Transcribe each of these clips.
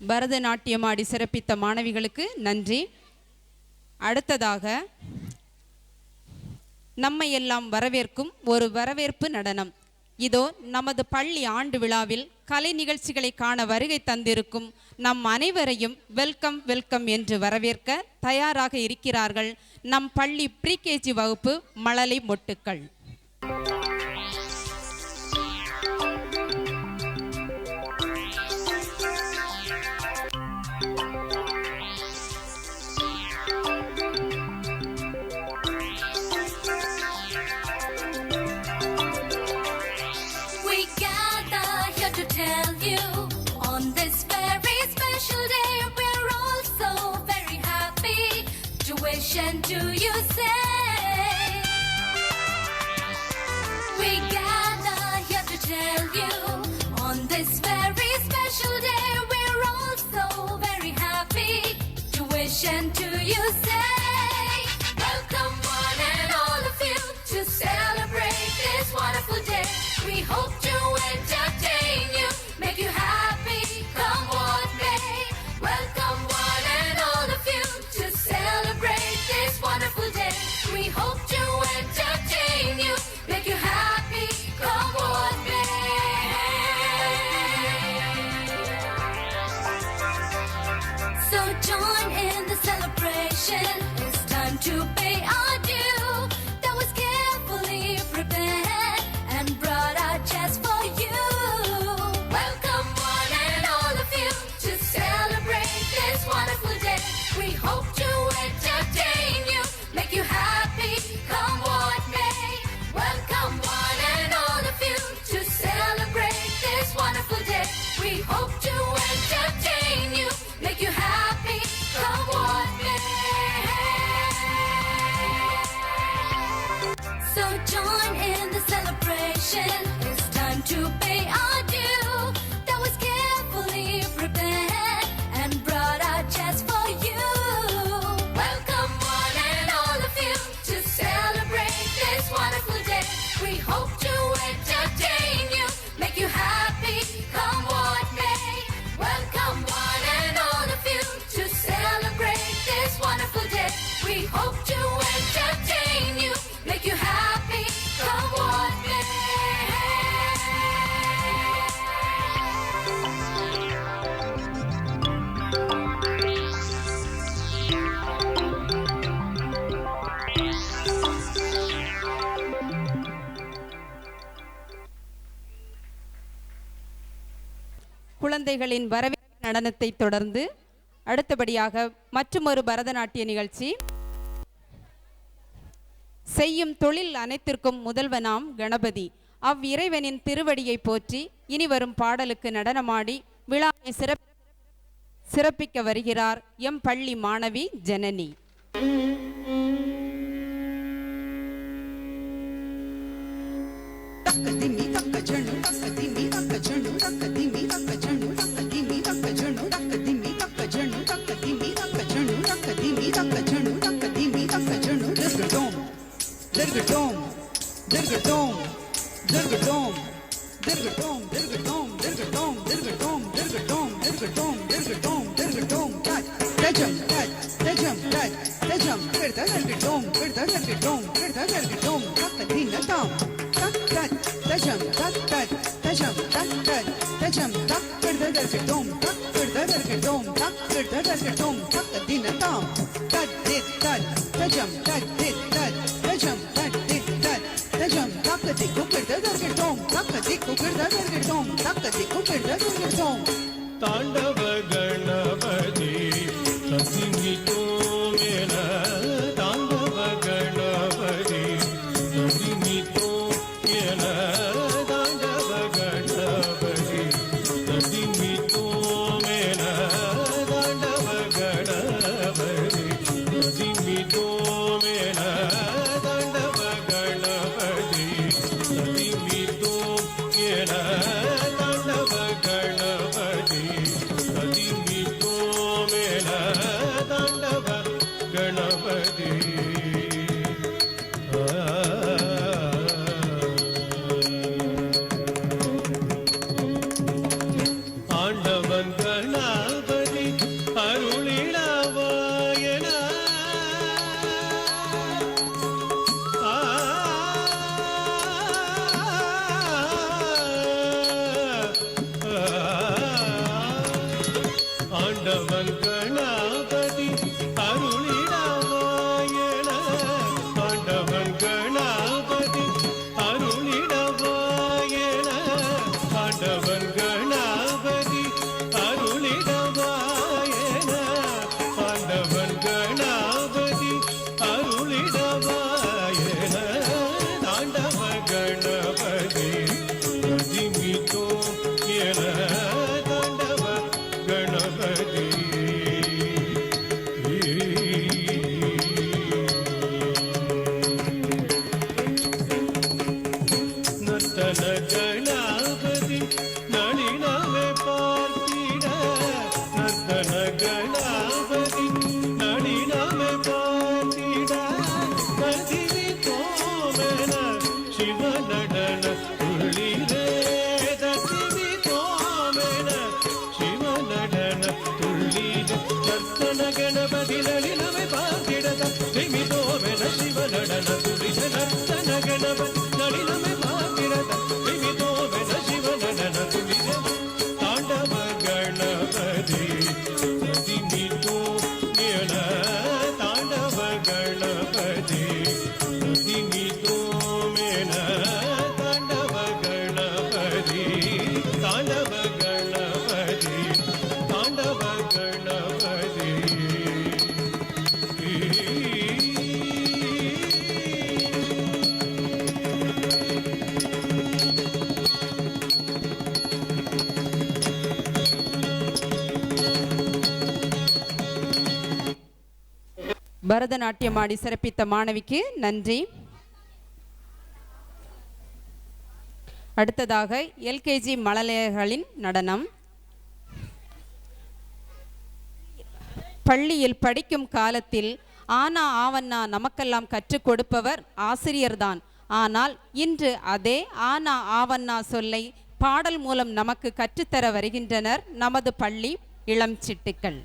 பரதநாட்டியம் ஆடி சிறப்பித்த மாணவிகளுக்கு நன்றி. அடுத்ததாக நம்மை எல்லாம் வரவேற்கும் ஒரு வரவேற்பு நடனம். இதோ நமது பள்ளி ஆண்டு விழாவில் கலை நிகழ்ச்சிகளை காண வருகை தந்திருக்கும் நம் அனைவரையும் வெல்கம் வெல்கம் என்று வரவேற்க தயாராக இருக்கிறார்கள் நம் பள்ளி ப்ரீகேஜி வகுப்பு மழலை மொட்டுக்கள். Do you say we gather here to tell you on this very special day we're all so very happy to wish and to you say welcome one and all of you to celebrate this wonderful day. We hope to entertain you, make you happy, come what may. Welcome one and all of you to celebrate this wonderful day. We hope to entertain you, make you happy, come what may. So join in the celebration, it's time to pay our due. That was carefully prepared and brought out just for you. Welcome one and all of you to celebrate this wonderful day. We hope to entertain you, make you happy, come what may. Welcome one and all of you to celebrate this wonderful day. We hope to entertain you, make you happy, come what may. So join in the celebration, it's time to pay our due. That was carefully prepared and brought out just for you. Welcome one and all of you to celebrate this wonderful day. We hope to entertain you, make you happy, come what may. Welcome one and all of you to celebrate this wonderful day. We hope to entertain you, make you happy, come what may. குழந்தைகளின் வரவேற்பு நடனத்தை தொடர்ந்து அடுத்தபடியாக மற்றுமொரு பரதநாட்டிய நிகழ்ச்சி. செய்யும் தொழில் அனைத்திற்கும் முதல்வனாம் கணபதி அவ்விறைவனின் திருவடியை போற்றி இனி வரும் பாடலுக்கு நடனமாடி விழாவை சிறப்பிக்க வருகிறார் எம் பள்ளி மாணவி ஜனனி. तांडव गणपति ससिमितो मेन तांडव गणपति ससिमितो मेन तांडव गणपति ससिमितो मेन तांडव गणपति ஆண்டவன் கணபதி அருளிடவாயன ஆண்டவன் கணபதி அருளிடவாயன ஆண்டவன் கணபதி அருளிடவாயன ஆண்டவன் கணபதி அருளிடவாயன ஆண்டவ கணபதி அதிமிதோ என தாண்டவ கணபதி நர்த்தன கணபதி நளினமே பார்த்திட நர்த்தன கணபதி நளினமே பார்த்திட கதிரி தோமென சிவ நடன துள்ளிரே கதிரி தோமென சிவ நடன துள்ளிரே நர்த்தன கணபதி நளினமே பார்த்திட கதிரி தோமென சிவ நடன துள்ளிரே நர்த்தன கணபதி நளினமே பார்த்திட கதிரி தோமென சிவ நடன துள்ளிரே தாண்டவ கணபதி அதிமிதோ என தாண்டவ கணபதி அதிமிதோ என தாண்டவ கணபதி தாண்டவ கணபதி தாண்டவ கணபதி பரதநாட்டியமாடி சிறப்பித்த மாணவிக்கு நன்றி. அடுத்ததாக எல்கேஜி மழலையர்களின் நடனம். பள்ளியில் படிக்கும் காலத்தில் ஆனா ஆவண்ணா நமக்கெல்லாம் கற்றுக் கொடுப்பவர் ஆசிரியர்தான். ஆனால் இன்று அதே ஆனா ஆவண்ணா சொல்லை பாடல் மூலம் நமக்கு கற்றுத்தர வருகின்றனர் நமது பள்ளி இளம் சிட்டுக்கள்.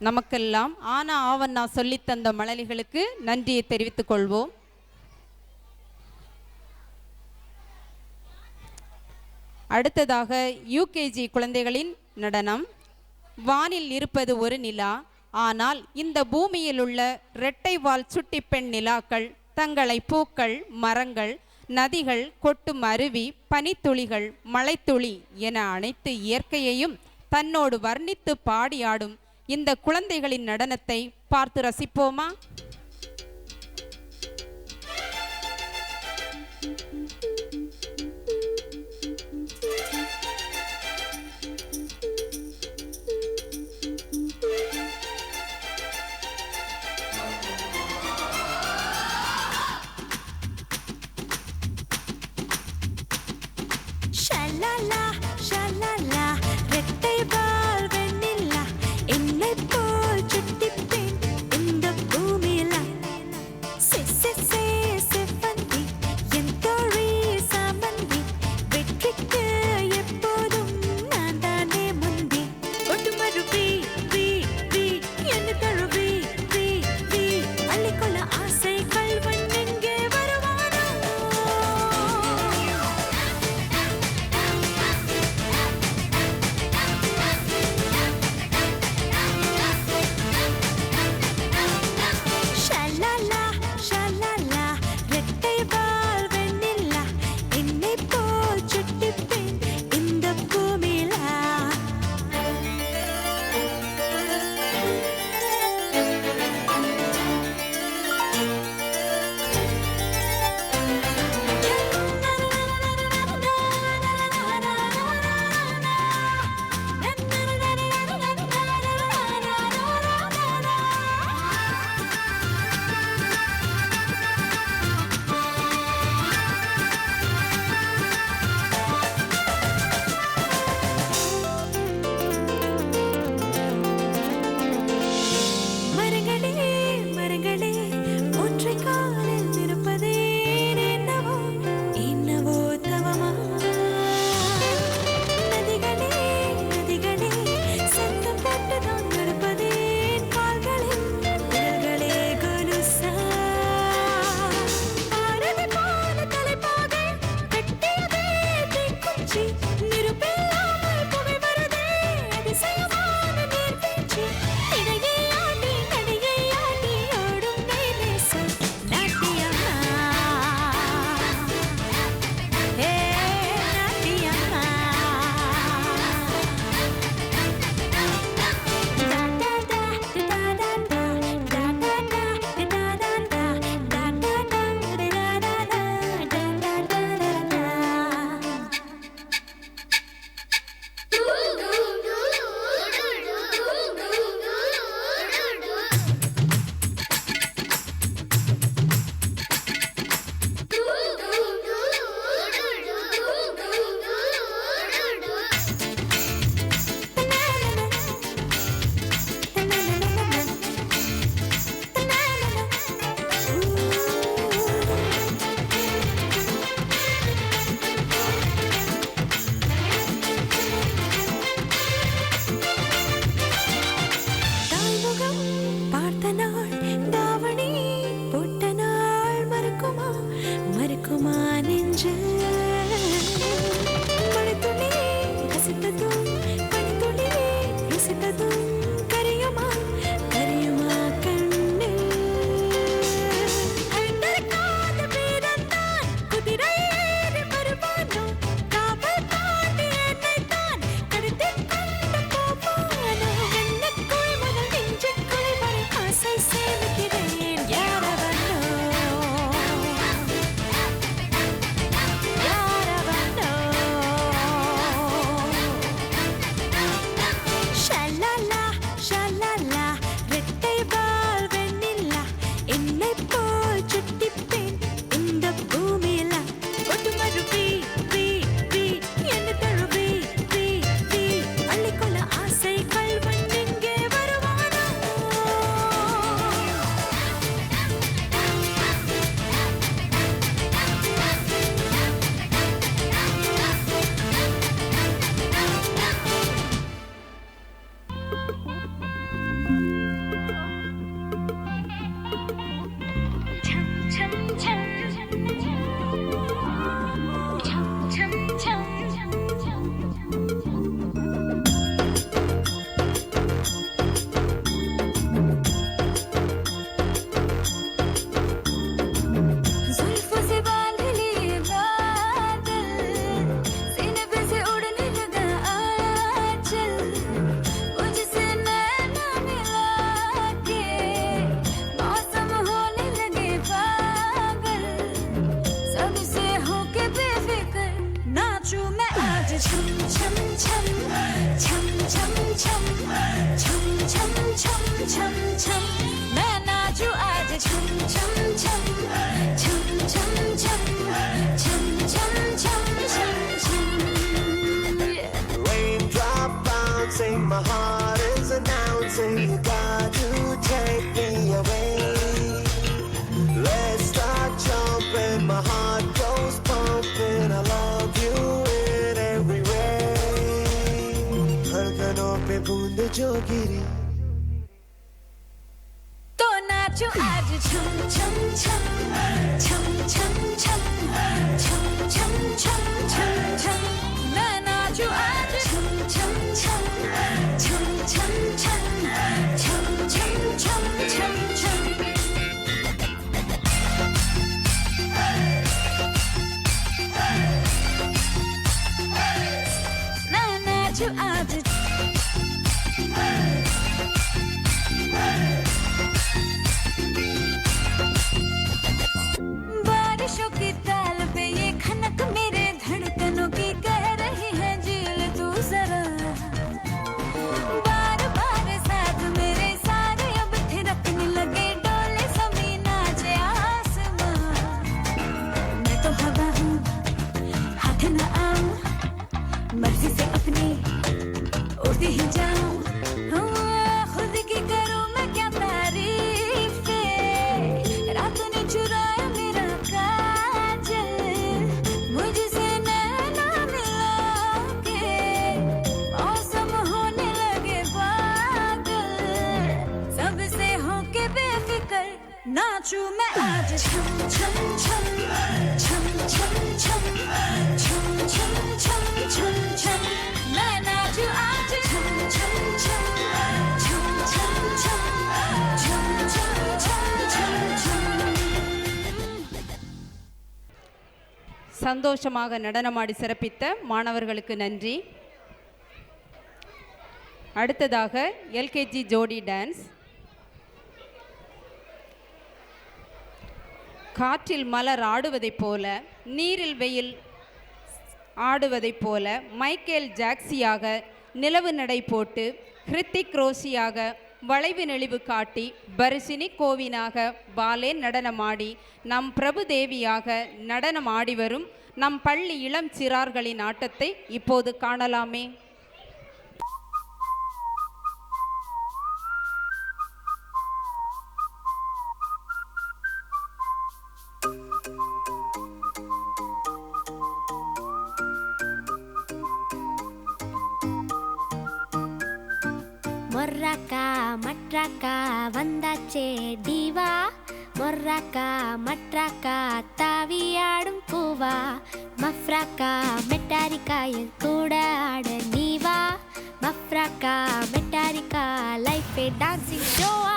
நமக்கெல்லாம் ஆனா ஆவண்ணா சொல்லித்தந்த மழலைகளுக்கு நன்றியை தெரிவித்துக் கொள்வோம். அடுத்ததாக யூகேஜி குழந்தைகளின் நடனம். வானில் இருப்பது ஒரு நிலா, ஆனால் இந்த பூமியில் உள்ள இரட்டை வால் சுட்டி பெண் நிலாக்கள் தங்களை பூக்கள், மரங்கள், நதிகள், கொட்டும் அருவி, பனித்துளிகள், மழைத்துளி என அனைத்து இயற்கையையும் தன்னோடு வர்ணித்து பாடியாடும் இந்த குழந்தைகளின் நடனத்தை பார்த்து ரசிப்போமா? ஷலலா ஷலலா ரெட்டை வால் வெண்ணிலா என்னை போல் சுட்டி பெண் இந்த பூமியில் छम छम मैं नाचूं आज छम छम छम छम छम छम छम छम छम छम छम Raindrop bouncing, my heart is announcing you got to take me away. Let's start jumping, my heart goes pumping. I love you in every way. धड़कनों पे बूंद जो गिरी तो नाचो आज छम छम छम छम छम छम छम छम छम छम छम मैं नाचो आज छम छम छम छम छम छम छम छम छम छम छम मैं नाचो आज बारिशों की ताल पे ये खनक मेरे धड़कनों की कह रही है झील तू जरा बार बार साथ मेरे सारे अब थिरकने लगे डोले जमीन नाचे आसमां मैं तो हवा हूँ हाथ न आऊं मर्जी से अपनी उड़ती ही जाऊं खुद की करूं मैं क्या तारीफें रात ने चुराया मेरा काजल मुझसे नैना मिला के मौसम होने लगे पागल सबसे होके बेफिक्र नाचूं मैं आज छम छम छम छम छम छम छम छम छम छम छम मैं नाचूं आज छम छम छम छम छम छम छम छम छम छम छम சந்தோஷமாக நடனமாடி சிறப்பித்த மாணவர்களுக்கு நன்றி. அடுத்ததாக எல்கேஜி ஜோடி டான்ஸ். காற்றில் மலர் ஆடுவதைப் போல, நீரில் வெயில் ஆடுவதைப் போல, மைக்கேல் ஜாக்சியாக நிலவு நடை போட்டு, ஹிருத்திக் ரோஷியாக வளைவு நெளிவு காட்டி, பரிசினி கோவினாக பாலே நடனமாடி, நம் பிரபு தேவியாக நடனம் ஆடி வரும் நம் பள்ளி இளம் சிறார்களின் ஆட்டத்தை இப்போது காணலாமே. மொர்ராக்கா மட்ராக்கா வந்தாச்சே டிவா மொர்ராக்கா மட்ராக்கா தாவியாடும் பூவா மஃப்ராக்கா மெட்டாரிக்கா என் கூட ஆட நீவா மஃப்ராக்கா மெட்டாரிக்கா லைஃபே டான்சிங் ஷோவா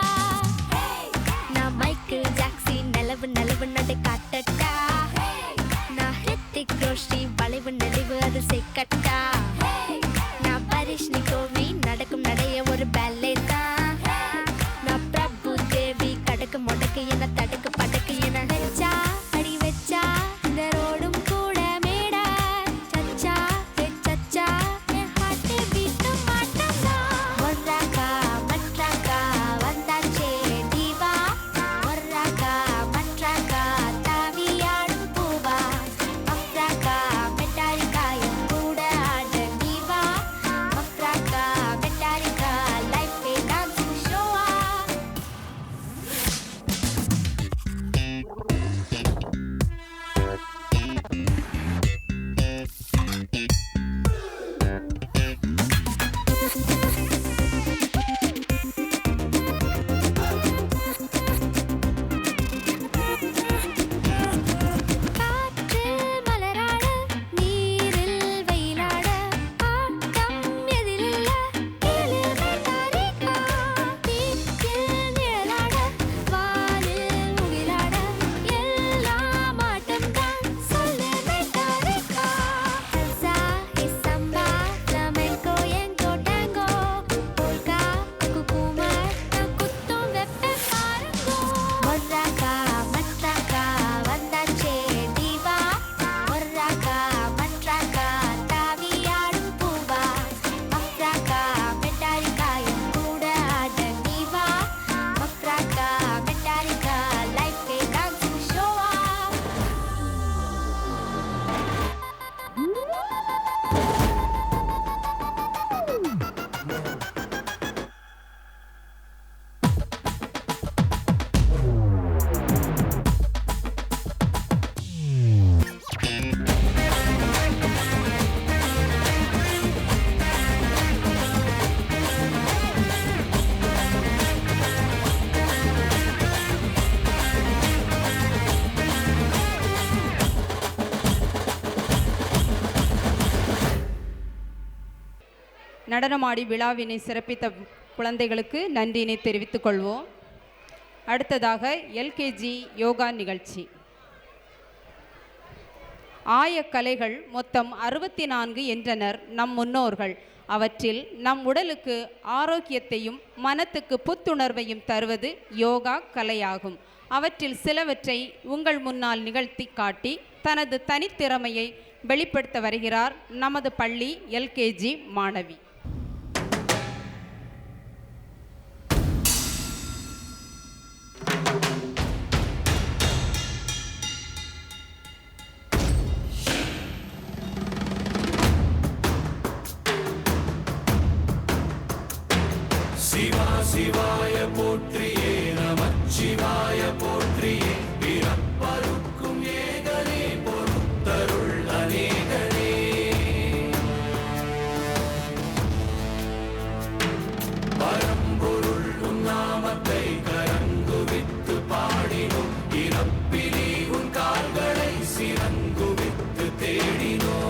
நான் மைக்கேல் ஜாக்சன் நிலவு நிலவு நடை காட்டட்டா நான் ஹிருத்திக் ரோஷி வளைவு நெளிவு அது செக்கட்டா நான் பரிஷ்னி கோவி நடக்கும் நடைய ஒரு பேலே தான் நான் பிரபு தேவி கடக்கு முடக்கு என தடுக்கு படக்கு என வச்சா அடி வச்சா இந்த ரோடும் கூட மேடா சச்சா சச்சா என் ஹார்ட் பீட் மாட்டா மொர்ராக்கா மட்ராக்கா வந்தாச்சே டிவா மொர்ராக்கா மட்ராக்கா தாவியாடும் பூவா மஃப்ராக்கா மெட்டாரிக்கா என் கூட ஆட நீவா மஃப்ராக்கா மெட்டாரிக்கா லைஃப் நடனமாடி விழாவினை சிறப்பித்த குழந்தைகளுக்கு நன்றியினை தெரிவித்துக் கொள்வோம். அடுத்ததாக எல்கேஜி யோகா நிகழ்ச்சி. ஆயக்கலைகள் மொத்தம் 64 என்றனர் நம் முன்னோர்கள். அவற்றில் நம் உடலுக்கு ஆரோக்கியத்தையும் மனத்துக்கு புத்துணர்வையும் தருவது யோகா கலையாகும். அவற்றில் சிலவற்றை உங்கள் முன்னால் நிகழ்த்தி காட்டி தனது தனித்திறமையை வெளிப்படுத்த வருகிறார் நமது பள்ளி எல்கேஜி மாணவி. சிவாய போற்றியே நமச்சிவாய போற்றியே பிறப்பருக்கும் ஏகனே பொறுத்தருள் அநேகனே பரம்பொருள் உன் நாமத்தை கரங்குவித்து பாடினோம் இறப்பிலி உன் கால்களை சிறங்குவித்து தேடினோம்.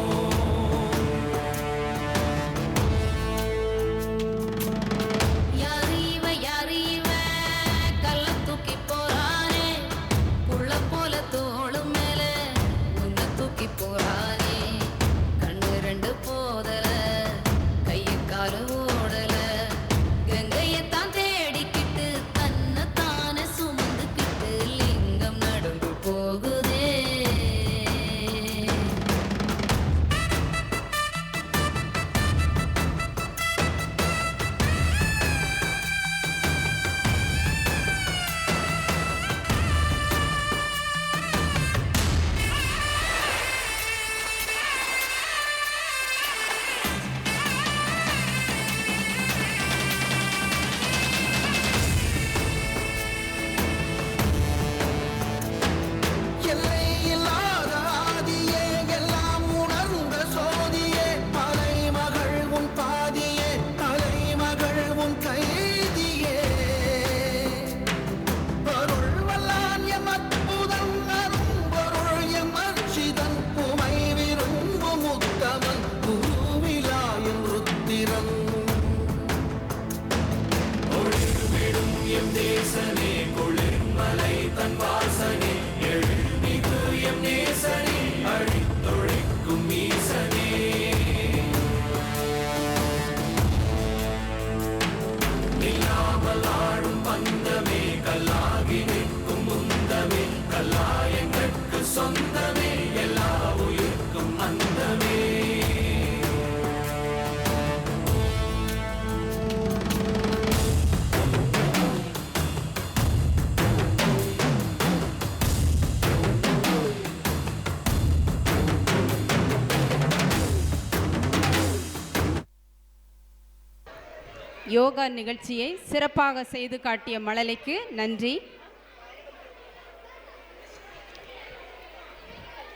யோகா நிகழ்ச்சியை சிறப்பாக செய்து காட்டிய மழலைக்கு நன்றி.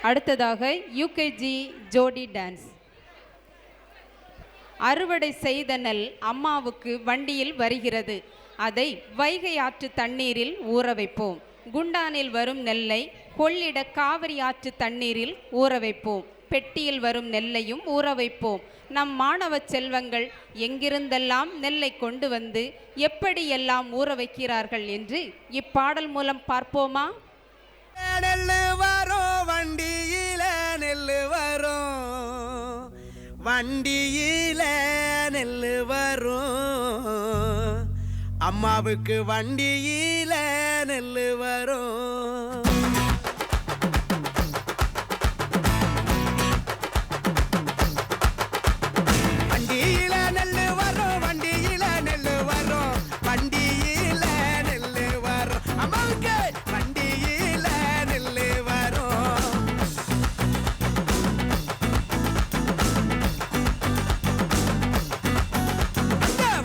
அடுத்ததாக யூகேஜி ஜோடி டான்ஸ். அறுவடை செய்த நெல் அம்மாவுக்கு வண்டியில் வருகிறது. அதை வைகை ஆற்று தண்ணீரில் ஊற வைப்போம். குண்டானில் வரும் நெல்லை கொள்ளிட காவிரி ஆற்று தண்ணீரில் ஊற வைப்போம். பெட்டியில் வரும் நெல்லையும் ஊற வைப்போம். நம் மாணவ செல்வங்கள் எங்கிருந்தெல்லாம் நெல்லை கொண்டு வந்து எப்படியெல்லாம் ஊற வைக்கிறார்கள் என்று இப்பாடல் மூலம் பார்ப்போமா? நெல்லு வரும் வண்டியில நெல்லு வரும், வண்டியில நெல்லு வரும், அம்மாவுக்கு வண்டியில நெல்லு வரும். வண்டியில நெல்லு வரும், வண்டியில நெல்லு வரும், வண்டியில நெல்லு வரும், அம்மாவுக்கு வண்டியில நெல்லு வரும்.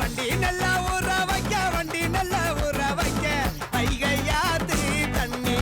வண்டி நல்லா ஊற வைக்க, வண்டி நல்லா ஊற வைக்க, வைகையாத்து தண்ணி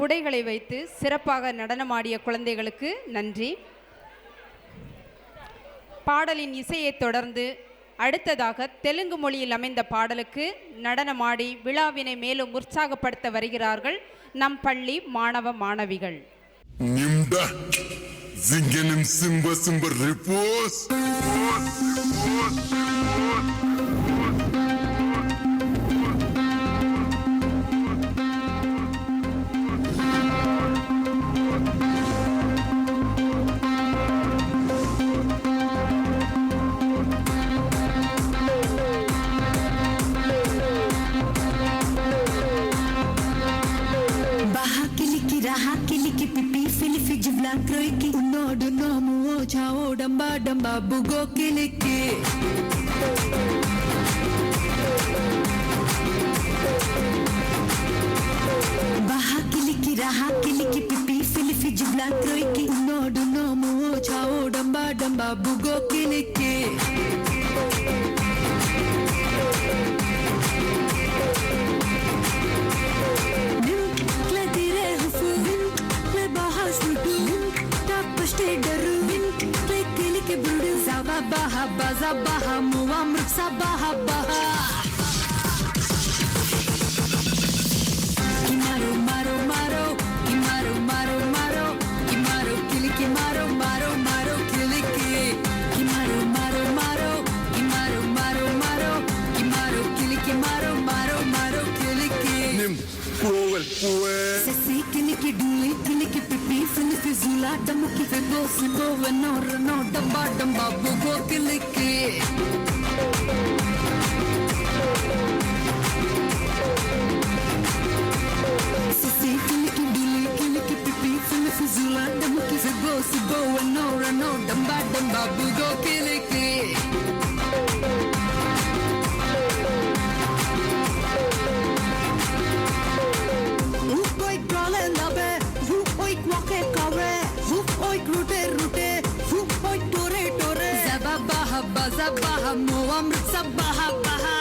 குடைகளை வைத்து சிறப்பாக நடனமாடிய குழந்தைகளுக்கு நன்றி. பாடலின் இசையை தொடர்ந்து அடுத்ததாக தெலுங்கு மொழியில் அமைந்த பாடலுக்கு நடனமாடி விழாவினை மேலும் உற்சாகப்படுத்த வருகிறார்கள் நம் பள்ளி மாணவ மாணவிகள். Nimda zingenim simba simba repos. Croiki unodu nomu chao damba damba bugo kiliki Baha kiliki raha kiliki pipi filifi jibla croiki unodu nomu chao damba damba bugo kiliki Baha baza baha muamruk sabaha baha Kimaro maro maro Kimaro maro maro Kimaro kiliki maro maro maro kiliki Kimaro maro maro Kimaro maro maro Kimaro kiliki maro maro maro kiliki Nim kuwel kuwe. Sesi kiliki duli kiliki pipi filifi zula damuki febo sibo veno reno damba damba bugo kiliki Sesi kiliki duli kiliki pipi filifi zula damuki febo sibo veno reno damba damba bugo kiliki Zabaha muamruk sabaha baha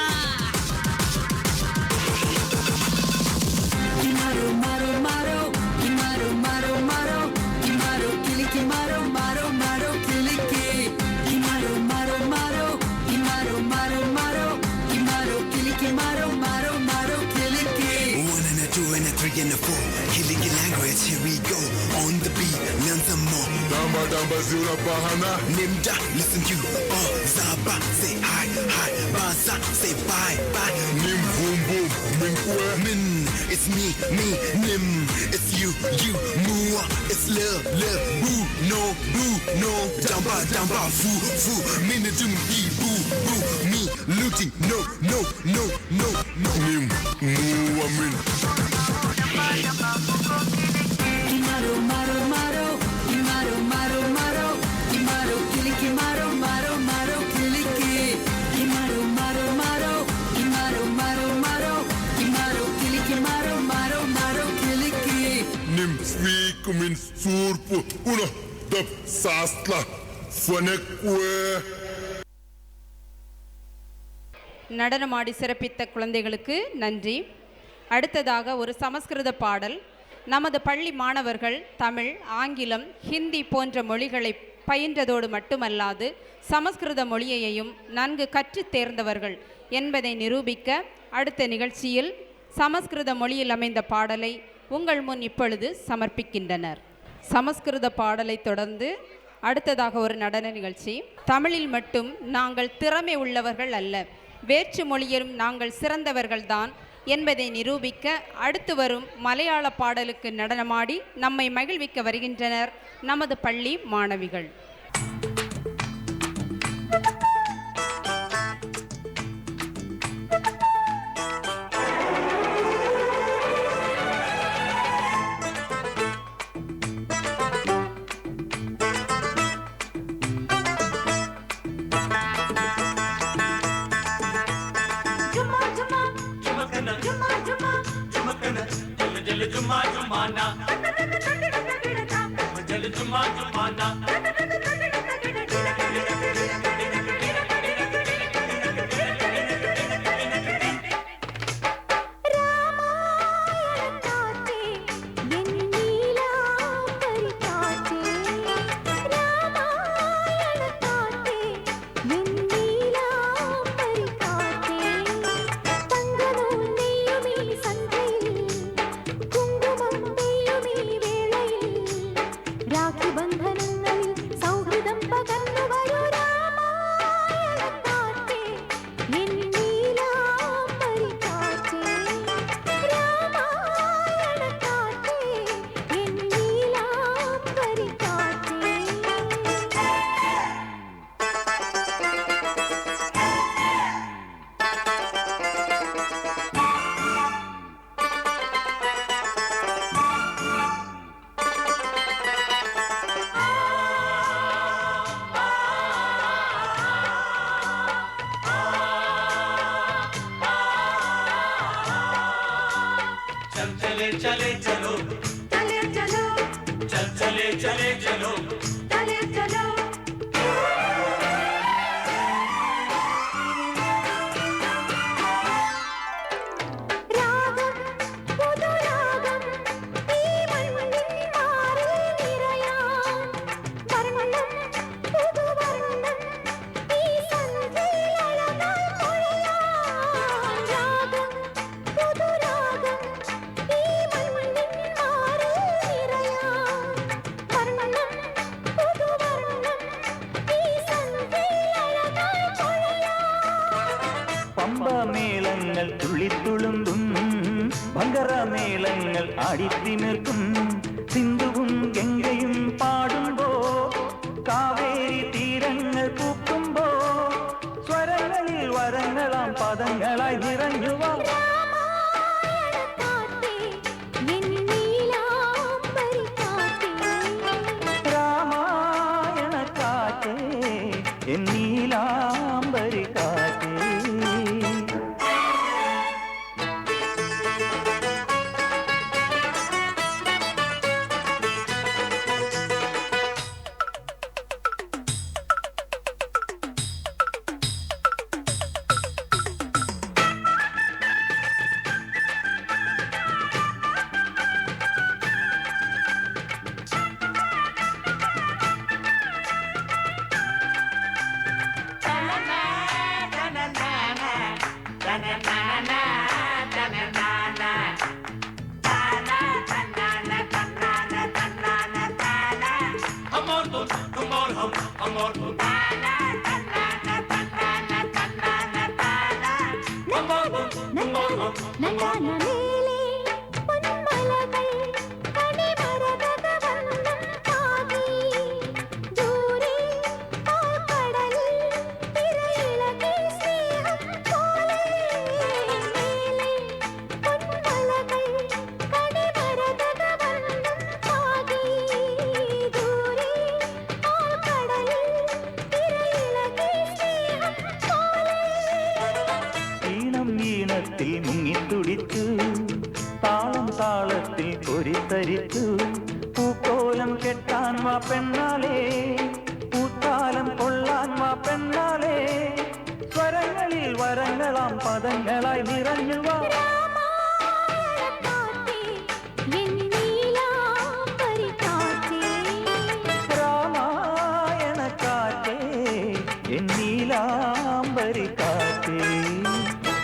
Kimaro maro maro Kimaro maro maro Kimaro kiliki maro maro maro kiliki Kimaro maro maro Kimaro maro maro Kimaro kiliki maro maro maro kiliki 1 and a 2 and a 3 and a 4 Kiliki language, here we go on the beat, learn some more. Damba damba zura bahana. Nimda, listen you, Zaba, say hi, hi, Baza, say bye, bye. Nim boom boom min kuwe. Min, it's me, Nim, it's you, Mua, it's love, boo, no, Damba, damba, foo, minidum, boo, me, looting, no. Nim muwa min. Kimaro maro maro Kimaro maro maro Kimaro kiliki maro maro maro kiliki Kimaro maro maro Kimaro maro maro Kimaro kiliki maro maro maro kiliki Nim speak min surpu. Una dab sastla. Fanek kuwe. நடனமாடி சிறப்பித்த குழந்தைகளுக்கு நன்றி. அடுத்ததாக ஒரு சமஸ்கிருத பாடல். நமது பள்ளி மாணவர்கள் தமிழ், ஆங்கிலம், ஹிந்தி போன்ற மொழிகளை பயின்றதோடு மட்டுமல்லாது சமஸ்கிருத மொழியையும் நன்கு கற்றுத் தேர்ந்தவர்கள் என்பதை நிரூபிக்க அடுத்த நிகழ்ச்சியில் சமஸ்கிருத மொழியில் அமைந்த பாடலை உங்கள் முன் இப்பொழுது சமர்ப்பிக்கின்றனர். சமஸ்கிருத பாடலை தொடர்ந்து அடுத்ததாக ஒரு நடன நிகழ்ச்சி. தமிழில் மட்டும் நாங்கள் திறமை உள்ளவர்கள் அல்ல, வேற்று மொழியிலும் நாங்கள் சிறந்தவர்கள்தான் என்பதை நிரூபிக்க அடுத்து வரும் மலையாள பாடலுக்கு நடனமாடி நம்மை மகிழ்விக்க வருகின்றனர் நமது பள்ளி மாணவிகள். என் चले चलो चले चलो चले चले चलो चले चलो രാഗം പുതുരാഗം ഈ മണ്ണിൻ മാറിൽ നിറയാം വർണ്ണം പുതുവർണ്ണം ഈ സന്ധ്യയിലഴകാൽ പൊഴിയാം രാഗം പുതുരാഗം ഈ മണ്ണിൻ മാറിൽ നിറയാം വർണ്ണം പുതുവർണ്ണം ഈ സന്ധ്യയിലഴകാൽ പൊഴിയാം പമ്പമേളങ്ങൾ തുള്ളിത്തുളുമ്പും ഭങ്കരമേളങ്ങൾ ആടിത്തിമിർക്കും സിന്ധുവും ഗംഗയും പാടുമ്പോ കാവേരി തീരങ്ങൾ പൂക്കുമ്പോ സ്വരങ്ങളിൽ വരങ്ങളാം പദങ്ങളായി നിറഞ്ഞുവാ രാമായണക്കാറ്റേ എൻ നീലാംബരിക്കാറ്റേ രാമായണക്കാറ്റേ എൻ നീലാംബരി കാറ്റേ amor tu amor hum amor tu നന്ദനമേലെ പൊന്മലകൾ കണിമരതകവർണ്ണം പാകി ദൂരെ പാൽക്കടലിൽ തിരയിളകി സ്നേഹം പോലെ മേലെ പൊന്മലകൾ കണിമരതകവർണ്ണം പാകി ദൂരെ പാൽക്കടലിൽ തിരയിളകി സ്നേഹം പോലെ ഈണം ഈണത്തിൽ മുങ്ങിത്തുടിച്ചു താളം താളത്തിൽ കൊരിത്തരിച്ചു പൂക്കോലം കെട്ടാൻ വാ പെണ്ണാലേ പൂത്താലം കൊള്ളാൻ വാ പെണ്ണാലേ സ്വരങ്ങളിൽ വരങ്ങളാം പദങ്ങളായി നിറഞ്ഞുവാ രാമായണക്കാറ്റേ എൻ നീലാംബരിക്കാറ്റേ രാമായണക്കാറ്റേ എൻ നീലാംബരി കാറ്റേ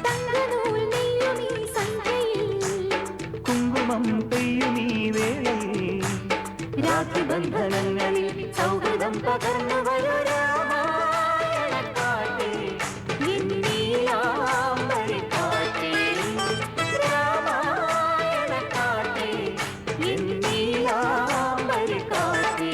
തങ്കനൂൽ നെയ്യും ഈ സന്ധ്യയിൽ കുങ്കുമം പെയ്യും ഈ വേളയിൽ രാത്രിബന്ധനങ്ങളിൽ സൗഹൃദം പകർന്നു വരൂ രാമായണക്കാറ്റേ എൻ നീലാംബരി കാറ്റേ രാമായണക്കാറ്റേ എൻ നീലാംബരി കാറ്റേ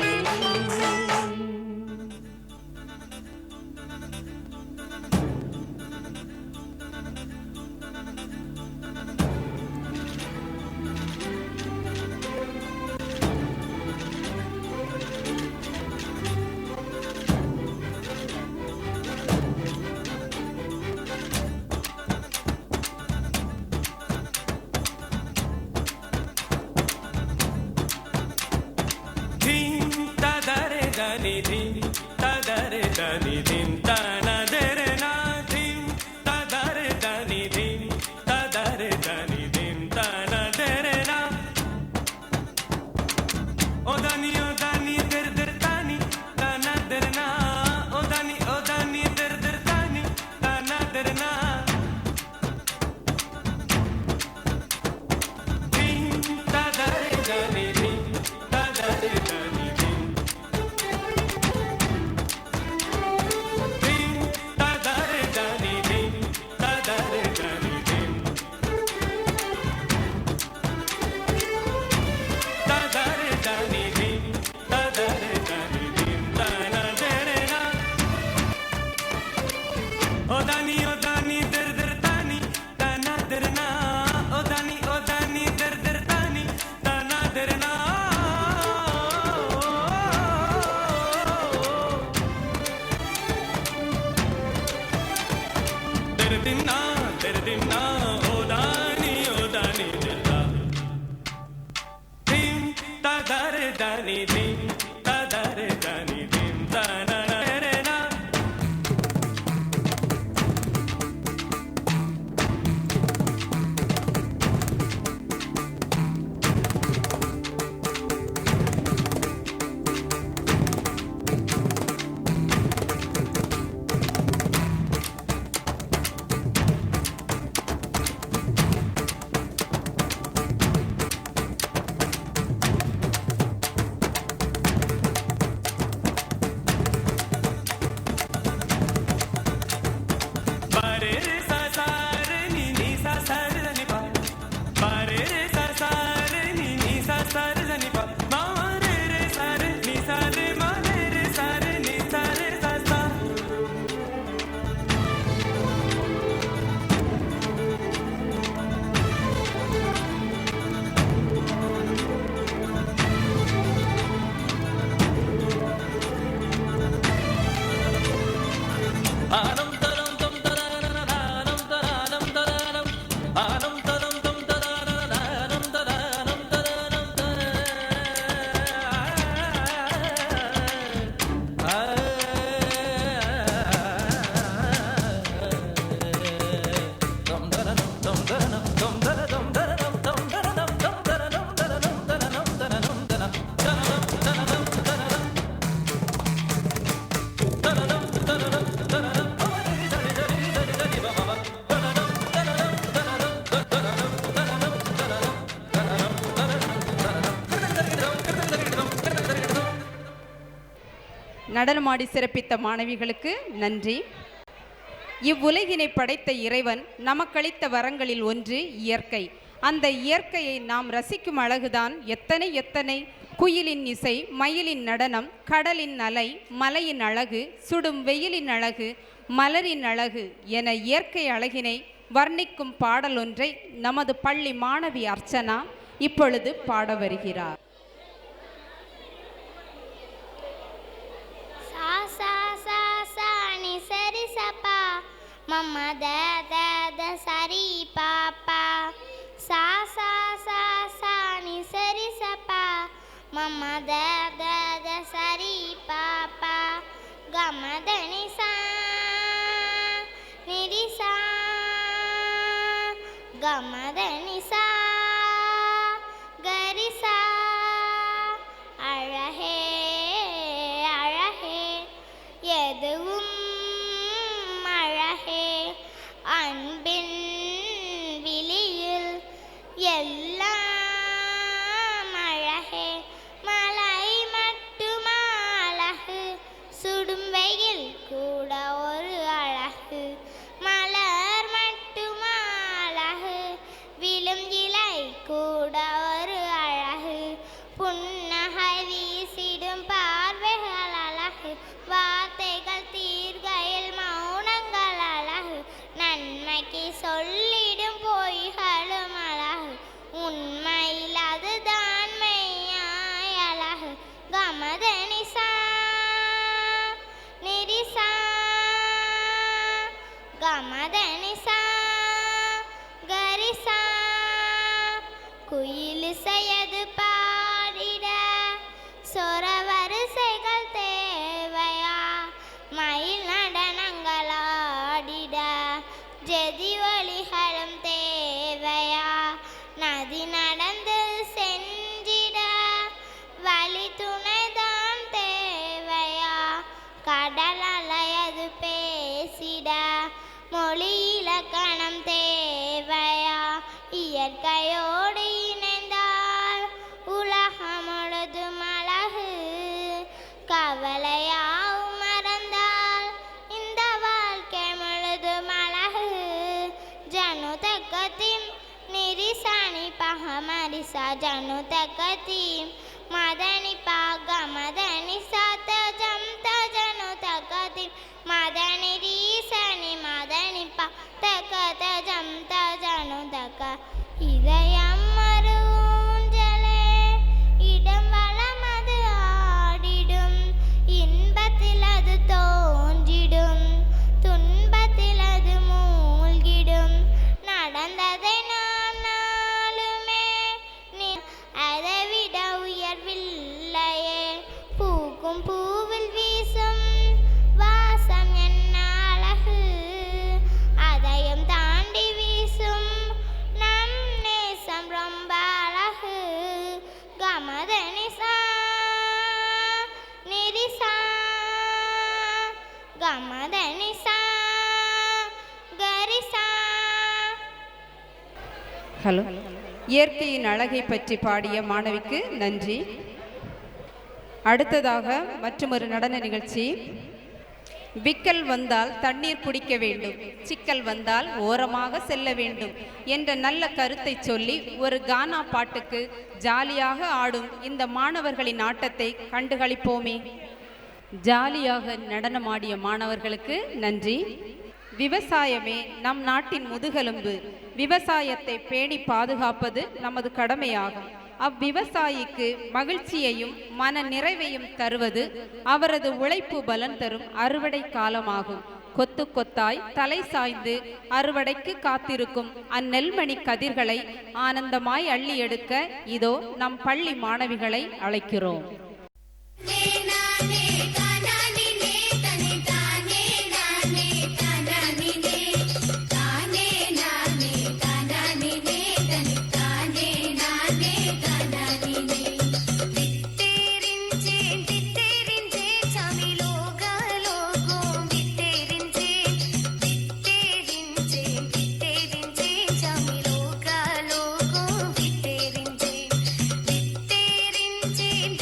ധീം തദരെ ധനി ധീം തദരെ ധനി ധീം തനദരെ നാ ധീം തദരെ ധനി ധീം തദരെ ധനി ധീം തനദരെ നാ o dani der der tani tanader na o dani der der tani tanader na ധീം തദരെ ധനി ധീം തദരെ ധനി ധീം ധീം തദരെ ധനി ധീം തദരെ ധനി ധീം തദരെ ധനി ധീം തദരെ ധനി ധീം തനദരെ നാ o dani der der tani tanader na o dani der der tani tanader na der dinna o dani der da நடனமாடி சிறப்பித்த மாணவிகளுக்கு நன்றி. இவ்வுலகினை படைத்த இறைவன் நமக்களித்த வரங்களில் ஒன்று இயற்கை. அந்த இயற்கையை நாம் ரசிக்கும் அழகுதான் எத்தனை எத்தனை. குயிலின் இசை, மயிலின் நடனம், கடலின் அலை, மலையின் அழகு, சுடும் வெயிலின் அழகு, மலரின் அழகு என இயற்கை அழகினை வர்ணிக்கும் பாடல் ஒன்றை நமது பள்ளி மாணவி அர்ச்சனா இப்பொழுது பாட வருகிறார். Mama da da da sari papa sa sa sa sa ni sari sapa mama da da da sari papa gama da ni sa ni ri sa gama da ni sa gari sa arahe arahe yeduvum அன்பின் விழியில் எல்லாம் அழகே மலை மட்டுமா அழகு சுடும் வெயில் கூட ஒரு அழகு மலர் மட்டுமா அழகு விழும் இலை கூட ஒரு அழகு புன்னகை வீசிடும் பார்வைகள் அழகு வார்த்தைகள் தீர்கையில் மௌனங்கள் அழகு நன்மைக்கு சொல்லிடும் பொய்களும் அழகு உண்மையில் அதுதான் மெய்யாய் அழகு கமதனிசா நிரிசா கமதனிசா கரிசா குயிலிசையது பாடிட சொர வரிசைகள் தேவையா மயில் நடனங்கள் ஆடிட ஜெதி ஒளிகளும் தேவையா நதி நடந்து சென்றிட வழி துணைதான் தேவையா கடல் அலையது பேசிட மொழி இலக்கணம் தேவையா இயற்கையோடு இணைந்தால் உலகம் முழுதும் அழகு கவலையாவும் மறந்தால் இந்த வாழ்க்கை முழுதும் அழகு ஜனு தக்கத்திம் நிரிசாணி பகமரிசா ஜனு தக்கத்திம் மதனி பாக மதனி சாத்த ஜம் தஜனு தக்கத்திம் மதனி ரீசனி மதனி பா தக்கத ஜம் தஜனு தக்க இதயம் மருஞ்சலே இடம் வளம் அது ஆடிடும் இன்பத்தில் அது தோன்றிடும் துன்பத்தில் அது மூழ்கிடும் நடந்ததை நான் நாளுமே நீ அதை விட உயர்வில்லையே பூக்கும் பூவில் வீசும் வாசம் என்ன அழகு அதையும் தாண்டி வீசும் நம் நேசம் ரொம்ப அழகு கமதனிசா நிரிசா கமதனிசா கரிசா. ஹலோ. இயற்கையின் அழகை பற்றி பாடிய மாணவிக்கு நன்றி. அடுத்ததாக மற்றொரு நடன நிகழ்ச்சி. விக்கல் வந்தால் தண்ணீர் குடிக்க வேண்டும், சிக்கல் வந்தால் ஓரமாக செல்ல வேண்டும் என்ற நல்ல கருத்தை சொல்லி ஒரு கானா பாட்டுக்கு ஜாலியாக ஆடும் இந்த மாணவர்களின் ஆட்டத்தை கண்டுகளிப்போமே. ஜாலியாக நடனமாடிய மாணவர்களுக்கு நன்றி. விவசாயமே நம் நாட்டின் முதுகெலும்பு. விவசாயத்தை பேணி பாதுகாப்பது நமது கடமையாகும். அவ்விவசாயிக்கு மகிழ்ச்சியையும் மன நிறைவையும் தருவது அவரது உழைப்பு பலன் தரும் அறுவடை காலமாகும். கொத்து கொத்தாய் தலை சாய்ந்து அறுவடைக்கு காத்திருக்கும் அந்நெல்மணி கதிர்களை ஆனந்தமாய் அள்ளி எடுக்க இதோ நம் பள்ளி மாணவிகளை அழைக்கிறோம். விட்டேரிஞ்சேன்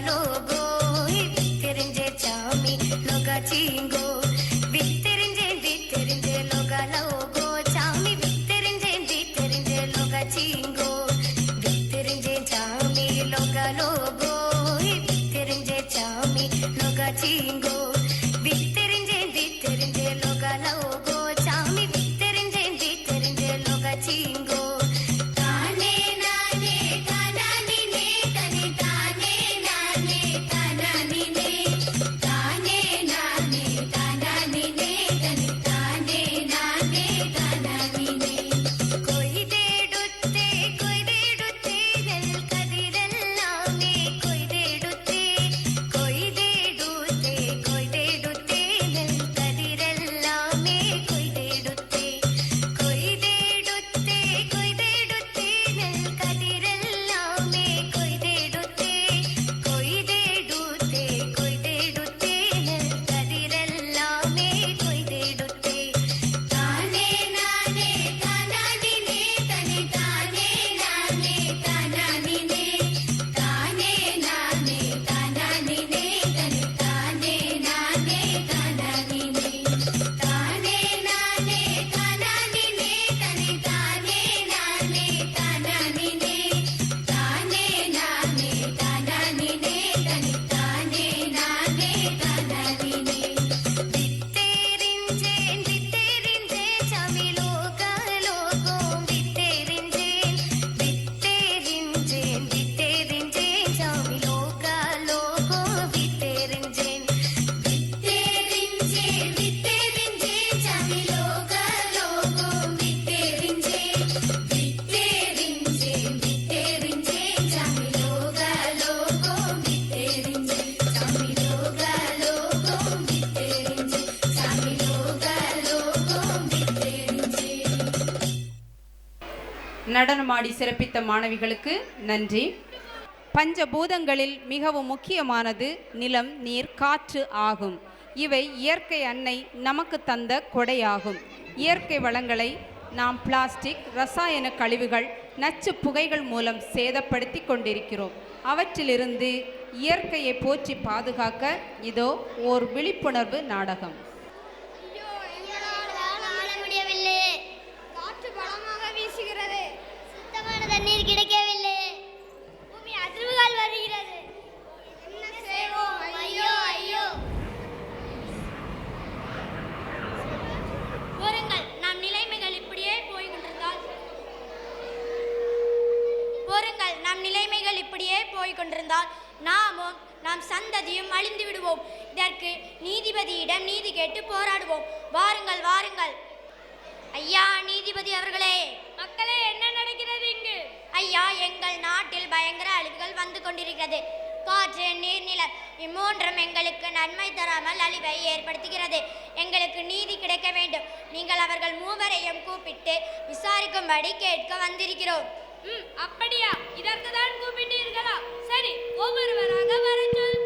logo, vittirinje chami, loga chingo. Vittirinje loga logo, chami vittirinje loga chingo. Vittirinje chami, loga logo, vittirinje chami, loga chingo. Vittirinje loga logo, chami vittirinje loga chingo. Tane nane tanani ne tane tane nane tanani ne tane nane tanani ne tane tane nane tanani ne കൊയ്തെടുത്തേ നെൽ കതിരെല്ലാമേ കൊയ്തെടുത്തേ കൊയ്തെടുത്തേ നെൽ കതിരെല്ലാമേ കൊയ്തെടുത്തേ കൊയ്തെടുത്തേ നെൽ കതിരെല്ലാമേ കൊയ്തെടുത്തേ കൊയ്തെടുത്തേ നെൽ കതിരെല്ലാമേ കൊയ്തെടുത്തേ താനേ നാനേ താനാനി നേ തനെ താനേ നാനേ താനാനി നേ താനേ നാനേ താനാനി നേ തനെ താനേ നാനേ താനാനി നേ താനേ നാനേ താനാനി നേ തനെ താനേ നാനേ താനാനി നേ താനേ നാനേ താനാനി നേ തനെ താനേ നാനേ താനാനി നേ വിത്തേരിഞ്ചേ ചമി ലോക ലോകോ വിത്തേരിഞ്ചേ ചമി ലോക ലോകോ വിത്തേരിഞ്ചേ ചമി ലോക ലോകോ വിത്തേരിഞ്ചേ ചമി ലോക ലോകോ വിത്തേരിഞ്ചേ ചമി ലോക ലോകോ വിത്തേരിഞ്ചേ ചമി ലോക ലോകോ വിത്തേരിഞ്ചേ. நடனமாடி சிறப்பித்த மாணவிகளுக்கு நன்றி. பஞ்சபூதங்களில் மிகவும் முக்கியமானது நிலம், நீர், காற்று ஆகும். இவை இயற்கை அன்னை நமக்கு தந்த கொடையாகும். இயற்கை வளங்களை நாம் பிளாஸ்டிக், ரசாயன கழிவுகள், நச்சு புகைகள் மூலம் சேதப்படுத்தி கொண்டிருக்கிறோம். அவற்றிலிருந்து இயற்கையை போற்றி பாதுகாக்க இதோ ஓர் விழிப்புணர்வு நாடகம். முடியவில்லை. காற்று பலமாக வீசுகிறது. சுத்தமான தண்ணீர் கிடைக்கவில்லை. பூமி அதிர்வுகள் வருகிறது. என்ன செய்வோம்? ஐயோ ஐயோ. போருங்கள், நம் நிலைமைகள் இப்படியே போய்கொண்டிருந்தால் நாமும் நம் சந்ததியும் அழிந்து விடுவோம். இதற்கு நீதிபதியிடம் நீதி கேட்டு போராடுவோம். வாருங்கள் வாருங்கள். ஐயா நீதிபதி அவர்களே. மக்களே, என்ன நடக்கிறது இங்கு? ஐயா, எங்கள் நாட்டில் பயங்கர அழிவுகள் வந்து கொண்டிருக்கிறது. காற்று, நீர், நிலம் இம்மூன்றும் எங்களுக்கு நன்மை தராமல் அழிவை ஏற்படுத்துகிறது. எங்களுக்கு நீதி கிடைக்க வேண்டும். நீங்கள் அவர்கள் மூவரையும் கூப்பிட்டு விசாரிக்கும்படி கேட்க வந்திருக்கிறோம். அப்படியா? இதற்கு தான் கூப்பிட்டீர்களா? சரி, ஒவ்வொருவராக வர சொல்.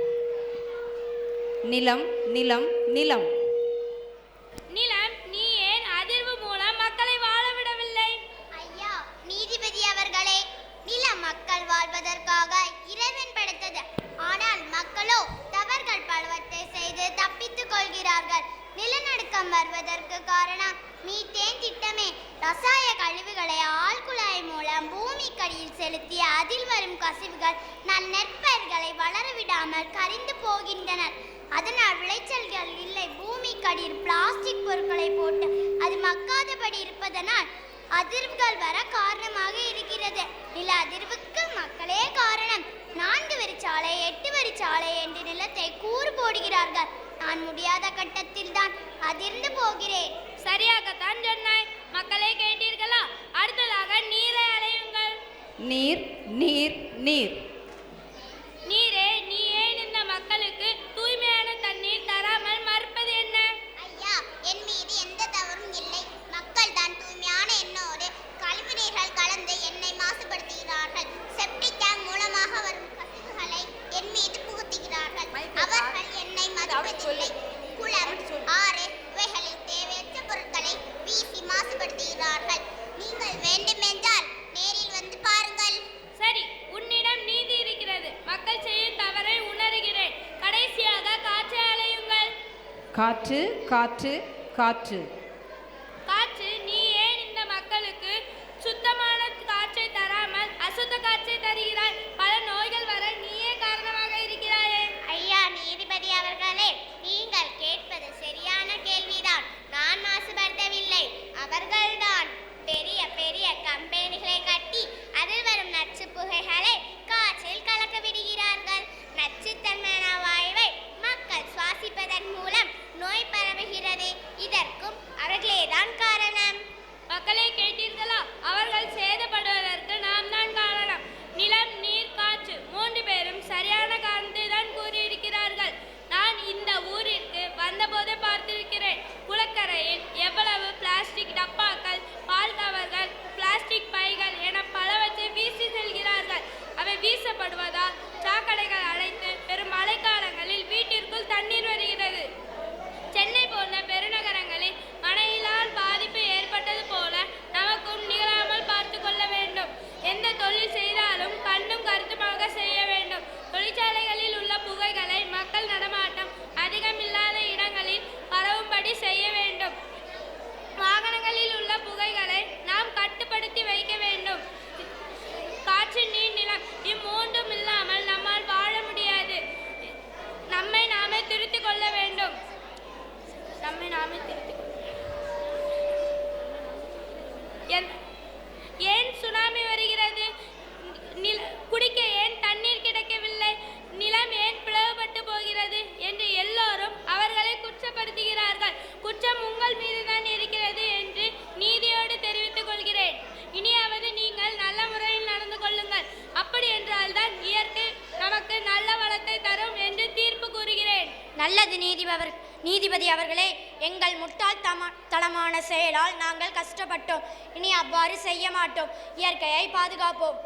நிலம் நிலம் நிலம். நிலம், நீ ஏன் அதிர்வு மூலம் மக்களை வாழ விடவில்லை? ஐயா நீதிபதி அவர்களே, நில மக்கள் வாழ்வதற்காக இறைவன் படைத்தது. ஆனால் மக்களோ தவறுகள் பலவற்றை செய்து தப்பித்துக் கொள்கிறார்கள். நிலநடுக்கம் வருவதற்கு காரணம் மீத்தேன் திட்டமே. ரசாய கழிவுகளை ஆழ்குழாய் மூலம் பூமிக்கடியில் செலுத்தி அதில் வரும் கசிவுகள் நெற்பயிர்களை வளர விடாமல் கரிந்து போகின்றனர். அதனால் விளைச்சல்கள் இல்லை. பூமிக்கடியில் பிளாஸ்டிக் பொருட்களை போட்டு அது மக்காதபடி இருப்பதனால் அதிர்வுகள் வர காரணமாக இருக்கிறது. நில அதிர்வுக்கு மக்களே காரணம். 4 வரிச்சாலை 8 வரிச்சாலை என்று நிலத்தை கூறு போடுகிறார்கள். நான் முடியாத கட்டத்தில் தான் அதிர்ந்து போகிறேன். சரியாகத்தான் சொன்னாய். மக்களே, கேட்டீர்களா? அடுத்ததாக நீரை அலையுங்கள். நீர் நீர் நீர். நீரே, நீ ஏன் இந்த மக்களுக்கு தூய்மையான தண்ணீர் தராமல் மறுப்பது என்ன? ஐயா, என் மீது எந்த தவறும் இல்லை. மக்கள் தான் தூய்மையான எண்ணோடு கழிவு நீர்கள் கலந்து என்னை மாசுபடுத்துகிறார்கள். செப்டிக் டேங்க் மூலமாக வரும் கசிவுகளை என் மீது புகுத்துகிறார்கள். அவர்கள் என்னை மதிப்பதில்லை. குளம், ஆறு இவைகளில் தேவையற்ற பொருட்களை வீசி மாசுபடுத்துகிறார்கள். நீங்கள் வேண்டுமென்றால் நேரில் வந்து பாருங்கள். சரி, உன்னிடம் நீதி காற்று காற்று காற்று. காற்று, நீ ஏன் இந்த மக்களுக்கு சுத்தமான காற்றை தராமல் அசுத்த காற்றை தருகிறாய்? பல நோய்கள் வர நீயே காரணமாக இருக்கிறாயே. ஐயா நீதிபதி அவர்களே, நீங்கள் கேட்பது சரியான கேள்விதான். நான் மாசுபடுத்தவில்லை, அவர்கள்தான் பெரிய பெரிய கம்பெனிகளை கட்டி அதில் வரும் நச்சு புகைகளை காற்றில் கலக்க விடுகிறார்கள். நச்சுத்தன்மையான வாயுவை மக்கள் சுவாசிப்பதன் மூலம் நோய் பரவுகிறது. இதற்கும் அவர்களேதான் காரணம். மக்களை கேட்டீர்களா? அவர்கள் சேதப்படுவதற்கு நாம் தான் காரணம். நிலம், நீர், காற்று 3 பேரும் சரியான காரணத்தை தான் கூறியிருக்கிறார்கள். நான் இந்த ஊரிற்கு வந்தபோது பார்த்திருக்கிறேன். குளக்கரையில் எவ்வளவு பிளாஸ்டிக் டப்பாக்கள், பால் கவர்கள், பிளாஸ்டிக் பைகள் என பலவற்றை வீசி செல்கிறார்கள். அவை வீசப்படுவதால் சாக்கடைகள் அடைத்து பெரும் மழைக்காலங்களில் வீட்டிற்குள் தண்ணீர் வருகிறது. சென்னை போன்ற பெருநகரங்களில் மழையினால் பாதிப்பு ஏற்பட்டது போல நமக்கும் நிகழாமல் பார்த்து கொள்ள வேண்டும். எந்த தொழில் செய்தாலும் கண்ணும் கருத்துமாக செய்ய வேண்டும். தொழிற்சாலைகளில் உள்ள புகைகளை மக்கள் நடமாட்டம் அதிகமில்லாத இடங்களில் பரவும்படி செய்ய வேண்டும். வாகனங்களில் உள்ள புகைகளை நாம் கட்டுப்படுத்தி வைக்க வேண்டும். காற்று, நீர், நிலம் இம்மூன்றும் இல்லாமல் நம்மால் வாழ முடியாது. நம்மை நாமே திருத்திக் கொள்ள வேண்டும். ஏன் சுனாமி வருகிறது? குடிக்க ஏன் தண்ணீர் கிடைக்கவில்லை? நிலம் ஏன் பிளவுபட்டு போகிறது என்று எல்லோரும் அவர்களை குற்றப்படுத்துகிறார்கள். குற்றம் உங்கள் மீதுதான் இருக்கிறது என்று நீதியோடு தெரிவித்துக் கொள்கிறேன். இனியாவது நீங்கள் நல்ல முறையில் நடந்து கொள்ளுங்கள். அப்படி என்றால்தான் இயற்கை நமக்கு நல்ல வளத்தை தரும் என்று தீர்ப்பு கூறுகிறேன். நல்லது நீதிபதி அவர்களே, எங்கள் முட்டாள்தனமான செயலால் நாங்கள் கஷ்டப்பட்டோம். இனி அவ்வாறு செய்ய மாட்டோம். இயற்கையை பாதுகாப்போம்.